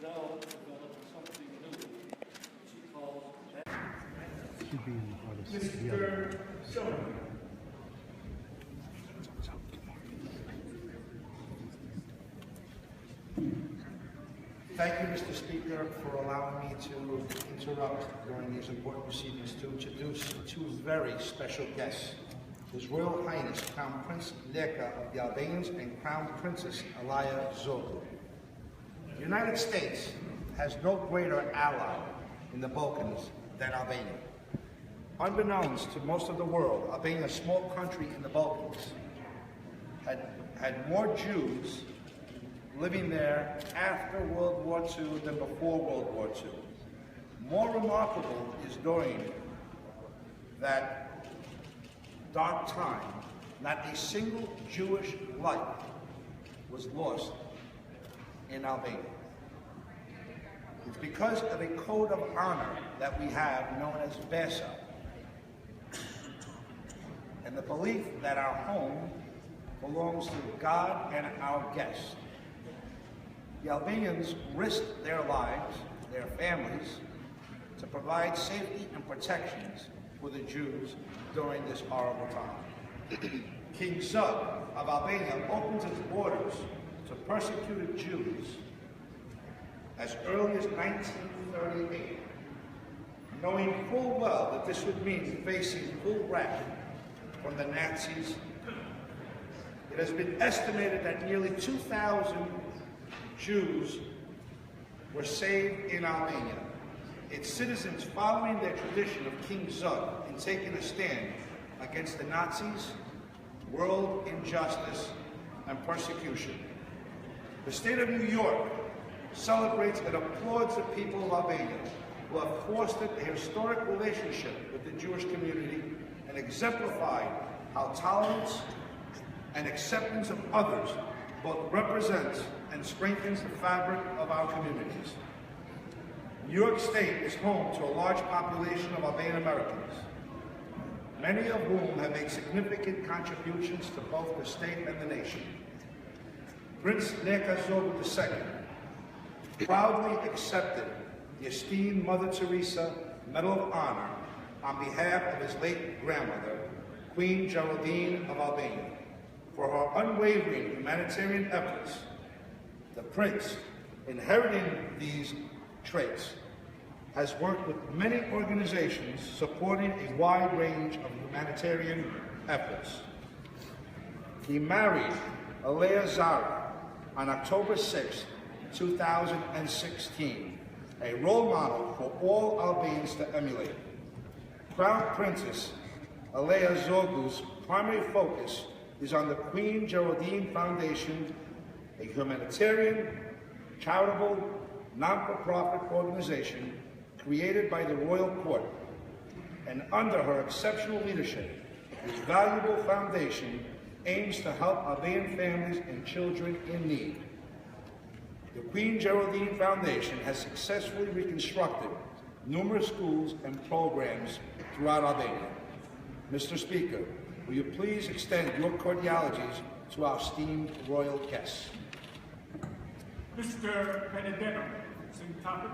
Adele developed something new. She calls that. Mr. Gjonaj. Thank you, Mr. Speaker, for allowing me to interrupt during these important proceedings to introduce two very special guests. His Royal Highness Crown Prince Leka of the Albanians and Crown Princess Alaya Zogu. The United States has no greater ally in the Balkans than Albania. Unbeknownst to most of the world, Albania, a small country in the Balkans, had more Jews living there after World War II than before World War II. More remarkable is during that dark time, not a single Jewish life was lost in Albania. It's because of a code of honor that we have known as mbeshtetje, and the belief that our home belongs to God and our guests. The Albanians risked their lives, their families, to provide safety and protections for the Jews during this horrible time. King Zug of Albania opened its borders to persecuted Jews as early as 1938, knowing full well that this would mean facing full wrath from the Nazis. It has been estimated that nearly 2,000 Jews were saved in Albania, its citizens following their tradition of King Zug in taking a stand against the Nazis, world injustice, and persecution. The state of New York celebrates and applauds the people of Albania who have fostered a historic relationship with the Jewish community and exemplified how tolerance and acceptance of others both represents and strengthens the fabric of our communities. New York State is home to a large population of Albanian Americans, many of whom have made significant contributions to both the state and the nation. Princ Leka II proudly accepted the esteemed Mother Teresa Medal of Honor on behalf of his late grandmother, Queen Geraldine of Albania, for her unwavering humanitarian efforts. The Prince, inheriting these traits, has worked with many organizations supporting a wide range of humanitarian efforts. He married Alaya Zara on October 6, 2016, a role model for all Albanians to emulate. Crown Princess Alaya Zogu's primary focus is on the Queen Geraldine Foundation, a humanitarian, charitable, non-for-profit organization created by the Royal Court. And under her exceptional leadership, this valuable foundation aims to help Albanian families and children in need. The Queen Geraldine Foundation has successfully reconstructed numerous schools and programs throughout Albania. Mr. Speaker, will you please extend your cordialities to our esteemed royal guests? Mr. Falenderoj, same topic.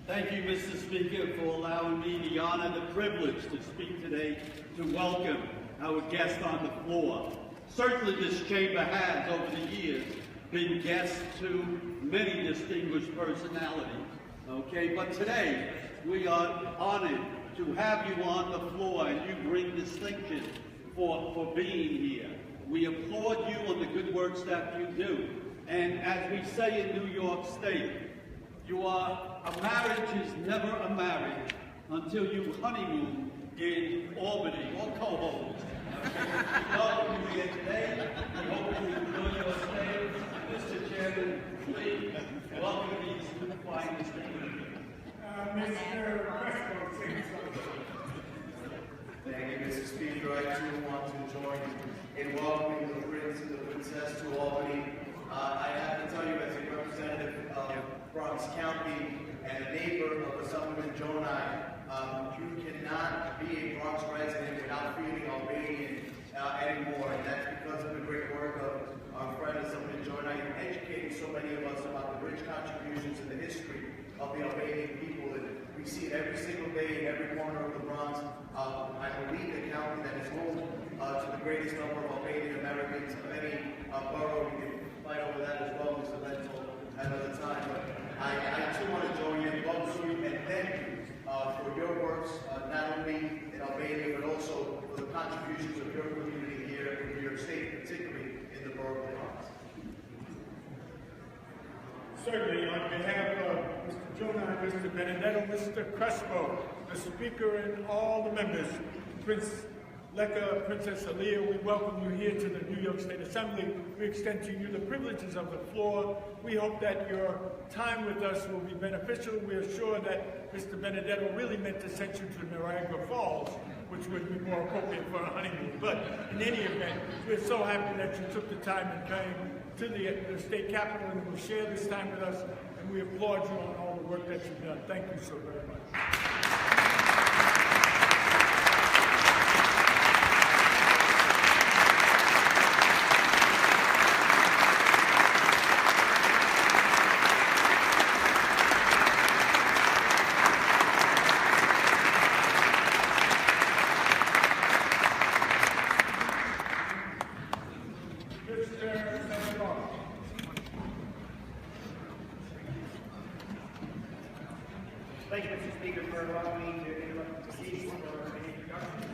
Thank you, Mr. Speaker, for allowing me the honor and the privilege to speak today to welcome our guest on the floor. Certainly this chamber has, over the years, been guest to many distinguished personalities, okay? But today, we are honored to have you on the floor, and you bring distinction for being here. We applaud you on the good works that you do. And as we say in New York State, a marriage is never a marriage until you honeymoon in Albany or co-host. We welcome you here today. We hope you enjoy your stay. Mr. Chairman, please welcome these two fine distinguished. Mr. Presco, same topic. Thank you, Mr. Speaker. I too want to join in welcoming the Prince and the Princess to Albany. I have to tell you, as a representative of Bronx County and a neighbor of Mark Gjonaj, you cannot be a Bronx resident without feeling Albanian anymore, and that's because of the great work of our friend Mark Gjonaj educating so many of us about the rich contributions in the history of the Albanian people. And we see it every single day in every corner of the Bronx. I believe the county that is home to the greatest number of Albanian Americans of any borough. We can fight over that as well, Mr. Lentil, another time. But I too want to join in, welcome you, and thank you for your works, not only in Albania, but also for the contributions of your community here in New York State, particularly in the borough of the Bronx. Certainly, on behalf of Mr. Gjonaj, Mr. Benedetto, Mr. Crespo, the Speaker, and all the members, Princ Leka, Princess Aliyah, we welcome you here to the New York State Assembly. We extend to you the privileges of the floor. We hope that your time with us will be beneficial. We are sure that Mr. Benedetto really meant to send you to Niagara Falls, which would be more appropriate for a honeymoon. But in any event, we're so happy that you took the time and came to the state capitol and will share this time with us, and we applaud you on all the work that you've done. Thank you so very much. Thank you, Mr. Speaker, for allowing me to interrupt the proceedings for an introduction.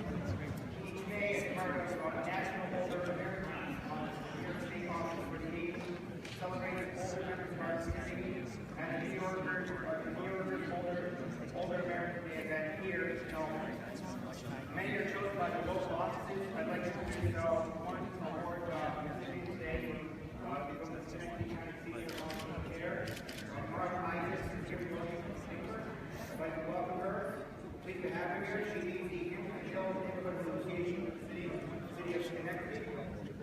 Each day is part of a national holder of American on the New York State Office for the Age, celebrating older members of our community, and the New Yorkers older American Day event here in Albany. Many are chosen by the local offices. I'd like to introduce one award recipients today because of the Schenectady County Senior Long-Term Care. Mark Gjonaj is here with us. I'd like to welcome her. Pleased to have her here. She leads the International Neighborhood Association of the City of Schenectady.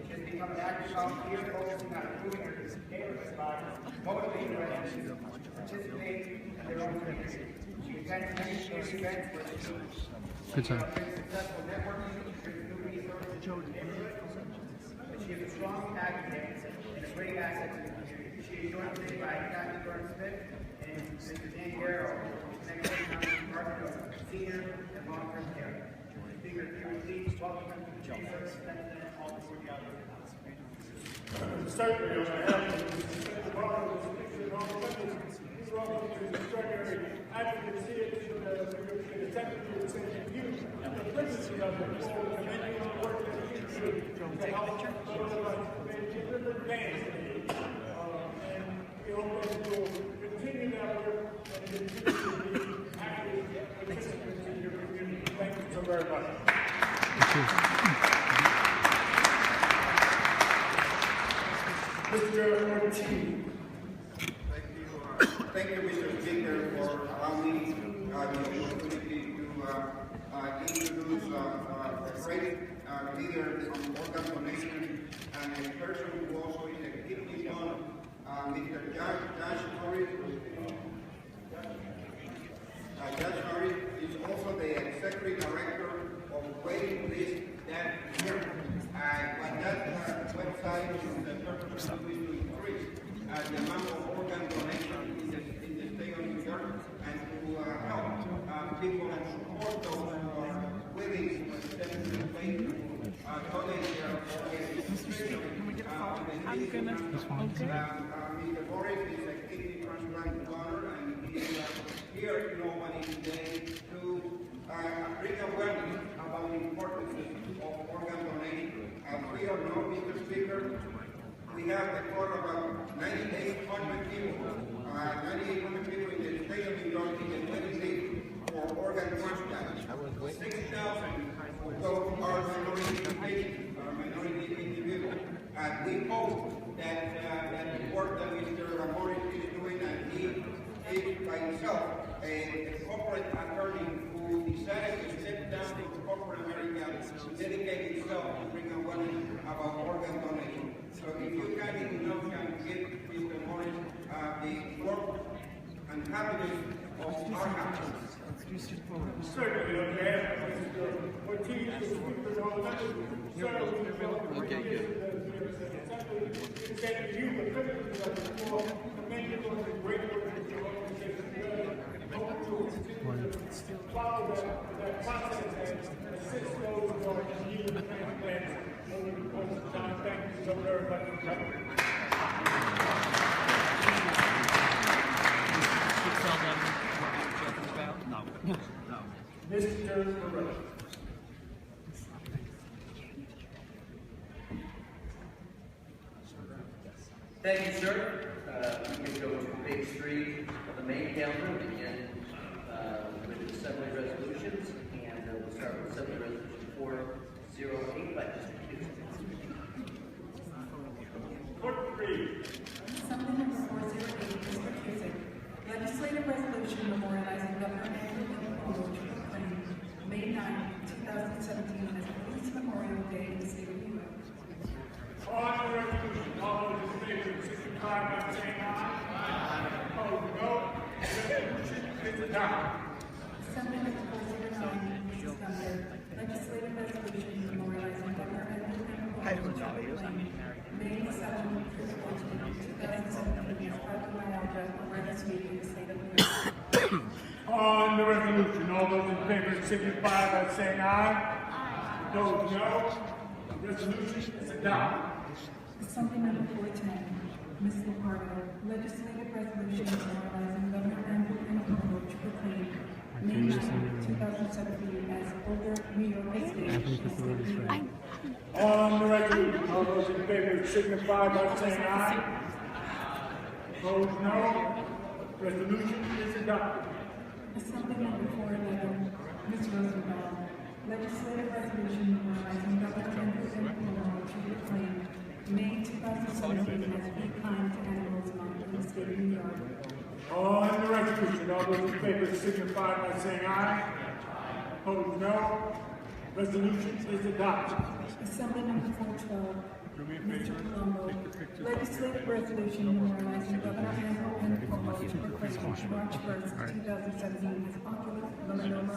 She has become an active volunteer focusing on improving her neighborhood by motivating residents to participate in their own community. She attends many community events where she brings successful networking, brings new resources to the neighborhood. But she is a strong advocate and a great asset to the community. She is joined today by Kathy Burns-Smith and Mr. Dan Garrow, Department of Senior and Long-Term Care. Speaker, if you would please welcome them to the chamber and all before the audience. Certainly, on behalf of the Bar of the Speaker and all the members, we welcome you to the extraordinary advocacy of the Assembly of you and the privileges of the floor to many of the work that you do to help those of us to advance. And we hope that you will continue that work and continue to be active participants in your community. Thank you so very much. Mr. Ortiz. Thank you, Mr. Speaker, for allowing me the opportunity to introduce a great leader from organ donation and a person who also is a kidney donor, Mr. Gjonaj. Gjonaj is also the executive director of waiting list that year. But that website is the purpose of to increase the amount of organ donation in the state of New York and to help people and support those who are willing to extend the faith to donate their organs. Mr. Boris is a kidney transplant donor and he is here in Albany today to bring awareness about the importance of organ donation. As we all know, Mr. Speaker, we have a total of about 9,800 people, 9,800 people in the state of New York in the waiting list for organ transplant. 6,000 of those are minority patients, minority individuals. And we hope that the work that Mr. Boris is doing, and he is by himself a corporate attorney who decided to step down from corporate America to dedicate himself to bring awareness about organ donation. So if you can give Mr. Morris the work and happiness of our country. Certainly, on behalf of Mr. Ortiz, the Speaker, and all the members, we welcome you to the extend to you the privileges of the floor, commend you for the great work that your organization does. Hope to follow that process and assist those who are in need of transplants over the course of time. Thank you so very much for coming. Mr. Morello. Thank you, sir. We can go to page 3 of the main calendar and begin with the Assembly resolutions, and we'll start with Assembly Resolution 408 by Mr. Hughes. Clerk, read. Assembly number 408, Mr. Cusick. Legislative resolution memorializing Governor Andrew Cuomo's proclaim May 9, 2017 as Police Memorial Day in the state of New York. On the resolution, all those in favor signify by saying aye. Aye. Opposed, no. Resolution is adopted. Assembly number 409, Mrs. Gunther. Legislative resolution memorializing Governor Andrew Cuomo's proclaim May 7, 2017 as fibromyalgia awareness week in the state of New York. On the resolution, all those in favor signify by saying aye. Aye. Opposed, no. Resolution is adopted. Assembly number 410, Ms. Lombardo. Legislative resolution memorializing Governor Andrew Cuomo to proclaim May 9, 2017 as Older New York State. On the resolution, all those in favor signify by saying aye. Opposed, no. Resolution is adopted. Assembly number 411, Ms. Rosenthal. Legislative resolution memorializing Governor Andrew Cuomo to proclaim May 2017 as Be Kind to Animals Month in the state of New York. On the resolution, all those in favor signify by saying aye. Opposed, no. Resolution is adopted. Assembly number 412, Mr. Colombo. Legislative resolution memorializing Governor Andrew Cuomo to proclaim March 1st, 2017 as Ocular Melanoma